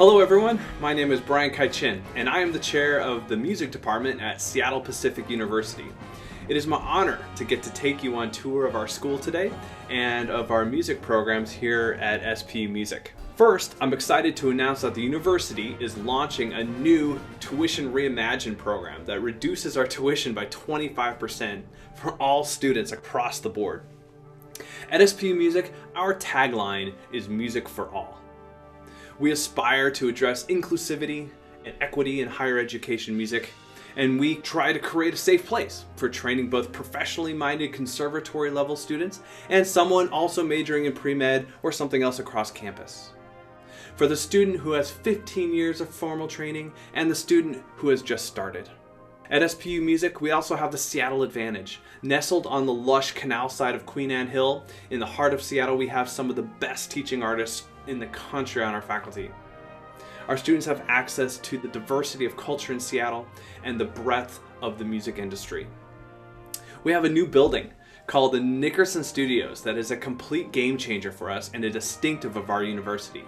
Hello everyone, my name is Brian Kai-Chin, and I am the chair of the music department at Seattle Pacific University. It is my honor to get to take you on tour of our school today and of our music programs here at SPU Music. First, I'm excited to announce that the university is launching a new Tuition Reimagine program that reduces our tuition by 25% for all students across the board. At SPU Music, our tagline is Music for All. We aspire to address inclusivity and equity in higher education music, and we try to create a safe place for training both professionally minded conservatory level students and someone also majoring in pre-med or something else across campus. For the student who has 15 years of formal training and the student who has just started. At SPU Music, we also have the Seattle Advantage. Nestled on the lush canal side of Queen Anne Hill, in the heart of Seattle, we have some of the best teaching artists in the country on our faculty. Our students have access to the diversity of culture in Seattle and the breadth of the music industry. We have a new building called the Nickerson Studios that is a complete game changer for us and a distinctive of our university.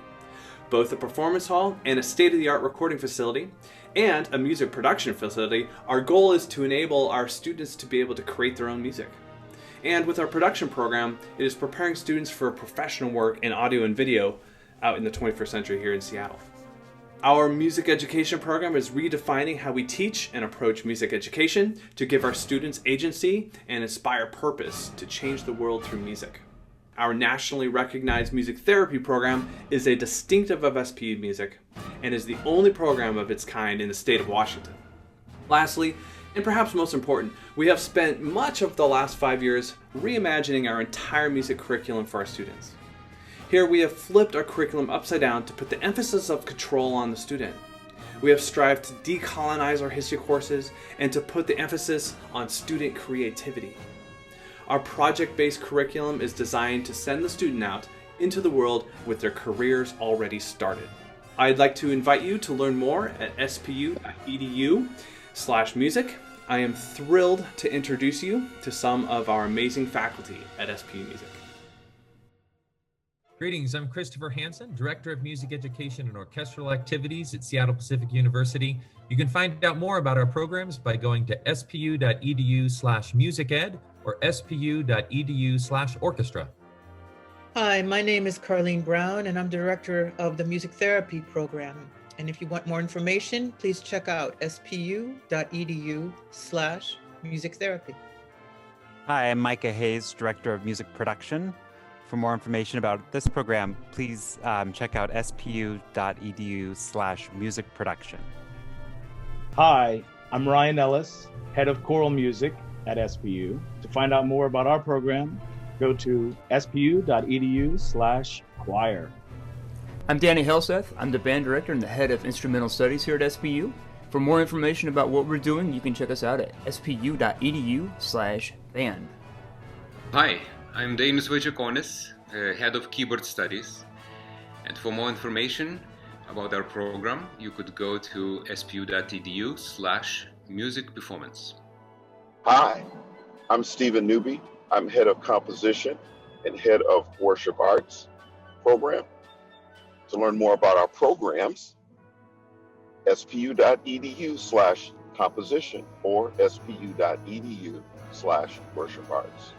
Both a performance hall and a state-of-the-art recording facility and a music production facility, our goal is to enable our students to be able to create their own music. And with our production program, it is preparing students for professional work in audio and video out in the 21st century here in Seattle. Our music education program is redefining how we teach and approach music education to give our students agency and inspire purpose to change the world through music. Our nationally recognized music therapy program is a distinctive of SPU Music and is the only program of its kind in the state of Washington. Lastly, and perhaps most important, we have spent much of the last 5 years reimagining our entire music curriculum for our students. Here we have flipped our curriculum upside down to put the emphasis of control on the student. We have strived to decolonize our history courses and to put the emphasis on student creativity. Our project-based curriculum is designed to send the student out into the world with their careers already started. I'd like to invite you to learn more at spu.edu/music. I am thrilled to introduce you to some of our amazing faculty at SPU Music. Greetings, I'm Christopher Hansen, Director of Music Education and Orchestral Activities at Seattle Pacific University. You can find out more about our programs by going to spu.edu/musiced or spu.edu/orchestra. Hi, my name is Carlene Brown, and I'm Director of the Music Therapy Program. And if you want more information, please check out spu.edu/music therapy. Hi, I'm Micah Hayes, Director of Music Production. For more information about this program, please check out spu.edu/music production. Hi, I'm Ryan Ellis, Head of Choral Music at SPU. To find out more about our program, go to spu.edu/choir. I'm Danny Helseth. I'm the band director and the head of instrumental studies here at SPU. For more information about what we're doing, you can check us out at spu.edu/band. Hi, I'm Denis Vajakonis, head of keyboard studies. And for more information about our program, you could go to spu.edu/music performance. Hi, I'm Stephen Newby. I'm head of composition and head of worship arts program. To learn more about our programs, spu.edu/composition or spu.edu/worship arts.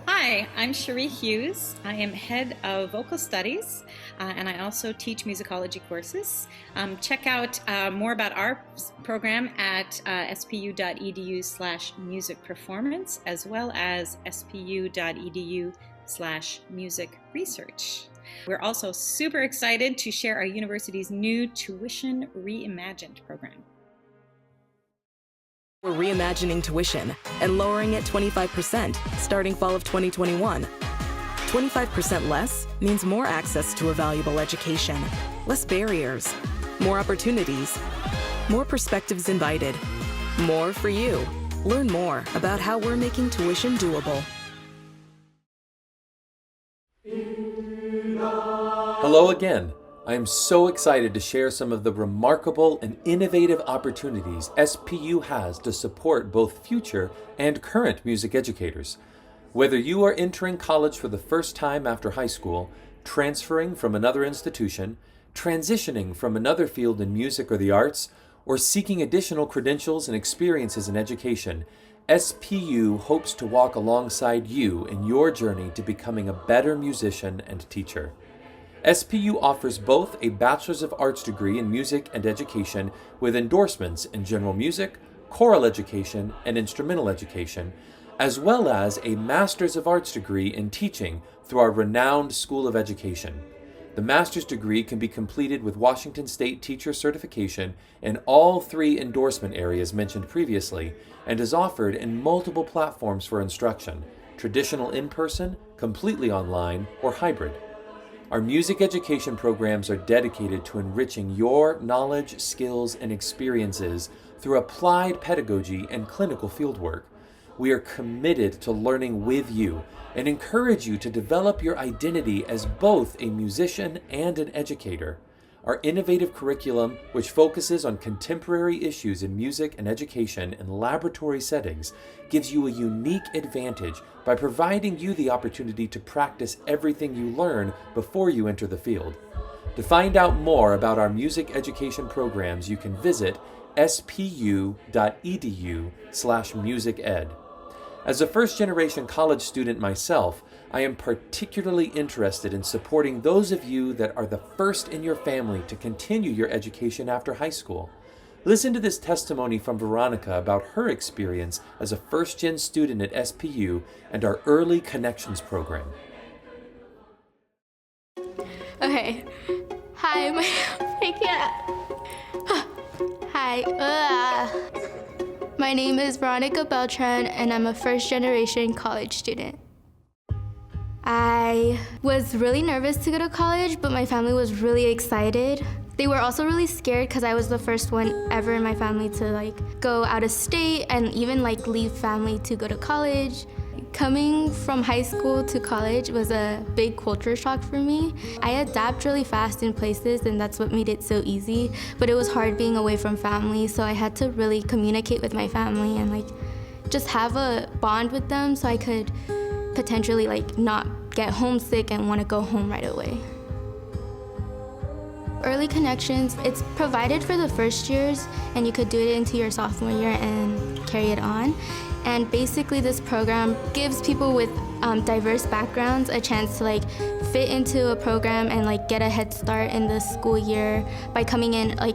Hi, I'm Cherie Hughes. I am head of vocal studies, and I also teach musicology courses. Check out more about our program at spu.edu/music performance, as well as spu.edu/music research. We're also super excited to share our university's new Tuition Reimagined program. We're reimagining tuition and lowering it 25% starting fall of 2021. 25% less means more access to a valuable education, less barriers, more opportunities, more perspectives invited, more for you. Learn more about how we're making tuition doable. Hello again. I am so excited to share some of the remarkable and innovative opportunities SPU has to support both future and current music educators. Whether you are entering college for the first time after high school, transferring from another institution, transitioning from another field in music or the arts, or seeking additional credentials and experiences in education, SPU hopes to walk alongside you in your journey to becoming a better musician and teacher. SPU offers both a Bachelor's of Arts degree in music and education with endorsements in general music, choral education, and instrumental education, as well as a Master's of Arts degree in teaching through our renowned School of Education. The master's degree can be completed with Washington State Teacher Certification in all 3 endorsement areas mentioned previously, and is offered in multiple platforms for instruction: traditional in-person, completely online, or hybrid. Our music education programs are dedicated to enriching your knowledge, skills, and experiences through applied pedagogy and clinical fieldwork. We are committed to learning with you and encourage you to develop your identity as both a musician and an educator. Our innovative curriculum, which focuses on contemporary issues in music and education in laboratory settings, gives you a unique advantage by providing you the opportunity to practice everything you learn before you enter the field. To find out more about our music education programs, you can visit spu.edu/musiced. As a first-generation college student myself, I am particularly interested in supporting those of you that are the first in your family to continue your education after high school. Listen to this testimony from Veronica about her experience as a first-gen student at SPU and our Early Connections program. Okay. Hi, my name is Veronica Beltran, and I'm a first-generation college student. I was really nervous to go to college, but my family was really excited. They were also really scared because I was the first one ever in my family to go out of state and even leave family to go to college. Coming from high school to college was a big culture shock for me. I adapt really fast in places, and that's what made it so easy, but it was hard being away from family, so I had to really communicate with my family and just have a bond with them so I could potentially not get homesick and want to go home right away. Early Connections, it's provided for the first years, and you could do it into your sophomore year and carry it on. And basically this program gives people with diverse backgrounds a chance to fit into a program and get a head start in the school year by coming in a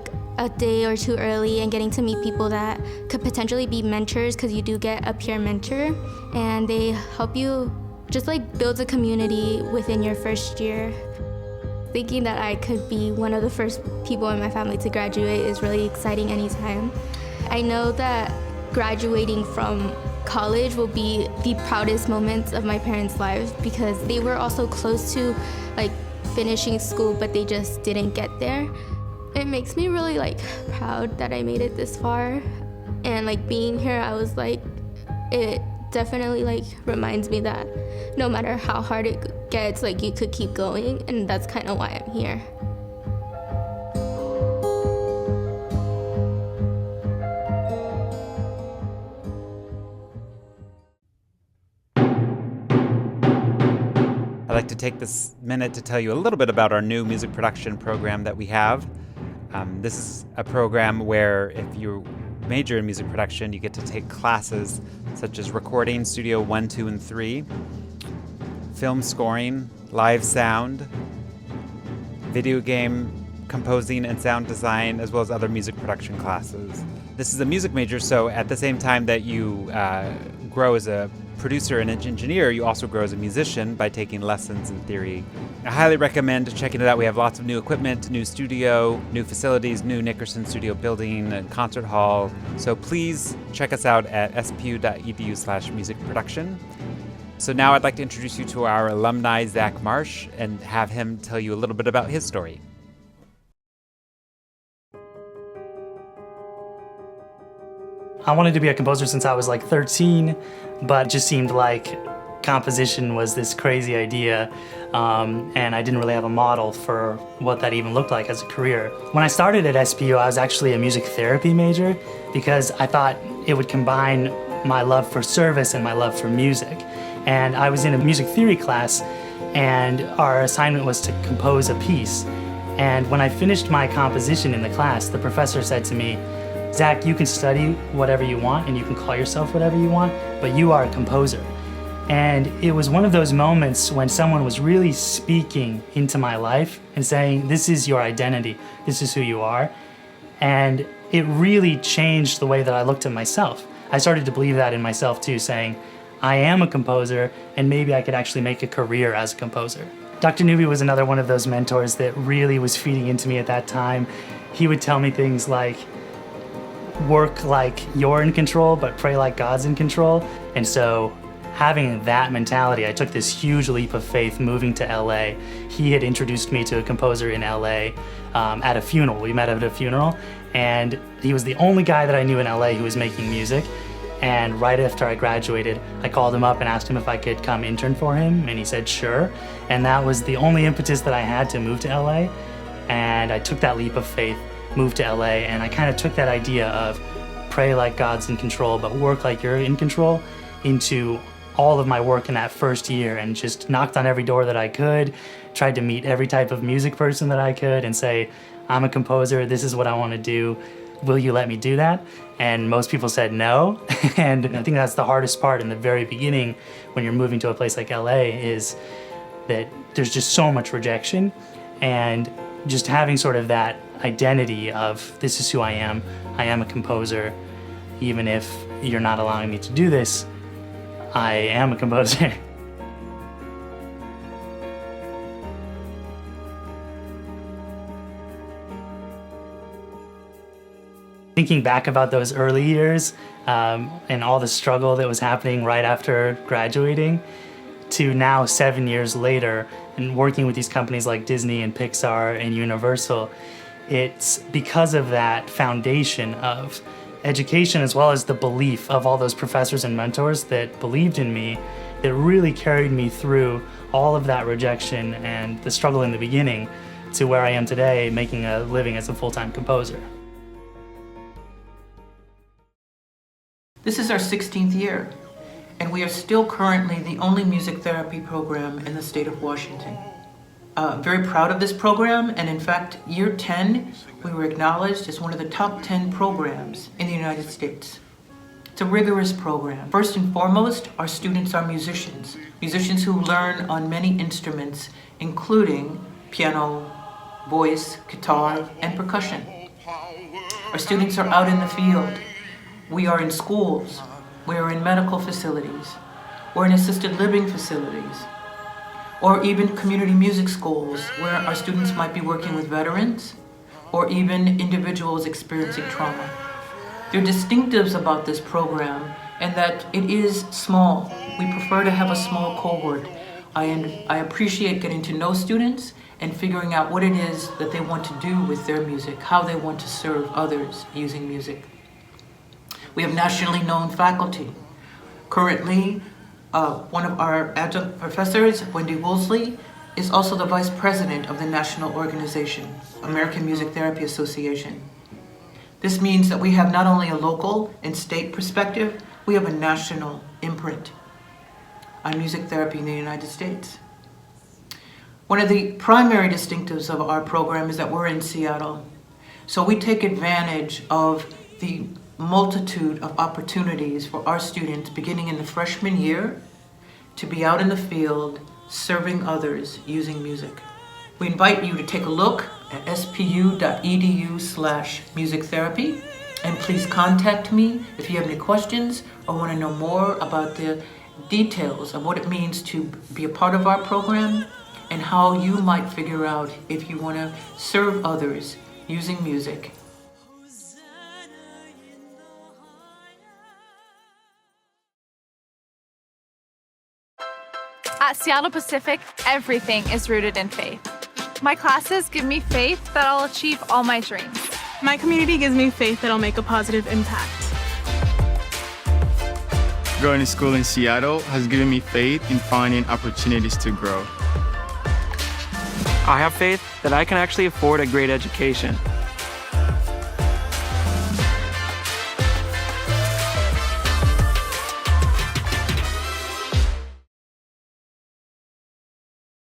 day or two early and getting to meet people that could potentially be mentors, because you do get a peer mentor, and they help you just build a community within your first year. Thinking that I could be one of the first people in my family to graduate is really exciting anytime. I know that graduating from college will be the proudest moments of my parents' lives, because they were also close to finishing school, but they just didn't get there. It makes me really proud that I made it this far, and being here, I was it definitely reminds me that no matter how hard it gets, you could keep going, and that's kind of why I'm here. I'd like to take this minute to tell you a little bit about our new music production program that we have. This is a program where if you major in music production, you get to take classes such as recording, studio 1, 2, and 3, film scoring, live sound, video game composing and sound design, as well as other music production classes. This is a music major, so at the same time that you grow as a producer and engineer, you also grow as a musician by taking lessons in theory. I highly recommend checking it out. We have lots of new equipment, new studio, new facilities, new Nickerson Studio building, and concert hall. So please check us out at spu.edu/music production. So now I'd like to introduce you to our alumni, Zach Marsh, and have him tell you a little bit about his story. I wanted to be a composer since I was 13, but it just seemed like composition was this crazy idea, and I didn't really have a model for what that even looked like as a career. When I started at SPU, I was actually a music therapy major because I thought it would combine my love for service and my love for music. And I was in a music theory class, and our assignment was to compose a piece. And when I finished my composition in the class, the professor said to me, "Zach, you can study whatever you want and you can call yourself whatever you want, but you are a composer." And it was one of those moments when someone was really speaking into my life and saying, "This is your identity, this is who you are." And it really changed the way that I looked at myself. I started to believe that in myself too, saying, I am a composer and maybe I could actually make a career as a composer. Dr. Newby was another one of those mentors that really was feeding into me at that time. He would tell me things like, work like you're in control, but pray like God's in control. And so having that mentality, I took this huge leap of faith moving to LA. He had introduced me to a composer in LA at a funeral. We met at a funeral, and he was the only guy that I knew in LA who was making music. And right after I graduated, I called him up and asked him if I could come intern for him, and he said sure. And that was the only impetus that I had to move to LA. And I took that leap of faith, moved to LA, and I kind of took that idea of pray like God's in control, but work like you're in control into all of my work in that first year, and just knocked on every door that I could, tried to meet every type of music person that I could and say, I'm a composer, this is what I want to do. Will you let me do that? And most people said no. And I think that's the hardest part in the very beginning when you're moving to a place like LA, is that there's just so much rejection, and just having sort of that identity of this is who I am a composer. Even if you're not allowing me to do this, I am a composer. Thinking back about those early years and all the struggle that was happening right after graduating, to now 7 years later and working with these companies like Disney and Pixar and Universal, it's because of that foundation of education as well as the belief of all those professors and mentors that believed in me that really carried me through all of that rejection and the struggle in the beginning to where I am today, making a living as a full-time composer. This is our 16th year, and we are still currently the only music therapy program in the state of Washington. I'm very proud of this program, and in fact, year 10, we were acknowledged as one of the top 10 programs in the United States. It's a rigorous program. First and foremost, our students are musicians who learn on many instruments, including piano, voice, guitar, and percussion. Our students are out in the field. We are in schools, we are in medical facilities, we're in assisted living facilities, or even community music schools where our students might be working with veterans or even individuals experiencing trauma. There are distinctives about this program in that it is small. We prefer to have a small cohort. I appreciate getting to know students and figuring out what it is that they want to do with their music, how they want to serve others using music. We have nationally known faculty. Currently, one of our adjunct professors, Wendy Woolsey, is also the vice president of the national organization, American Music Therapy Association. This means that we have not only a local and state perspective, we have a national imprint on music therapy in the United States. One of the primary distinctives of our program is that we're in Seattle. So we take advantage of the multitude of opportunities for our students beginning in the freshman year to be out in the field serving others using music. We invite you to take a look at spu.edu/music therapy, and please contact me if you have any questions or want to know more about the details of what it means to be a part of our program and how you might figure out if you want to serve others using music. At Seattle Pacific, everything is rooted in faith. My classes give me faith that I'll achieve all my dreams. My community gives me faith that I'll make a positive impact. Going to school in Seattle has given me faith in finding opportunities to grow. I have faith that I can actually afford a great education.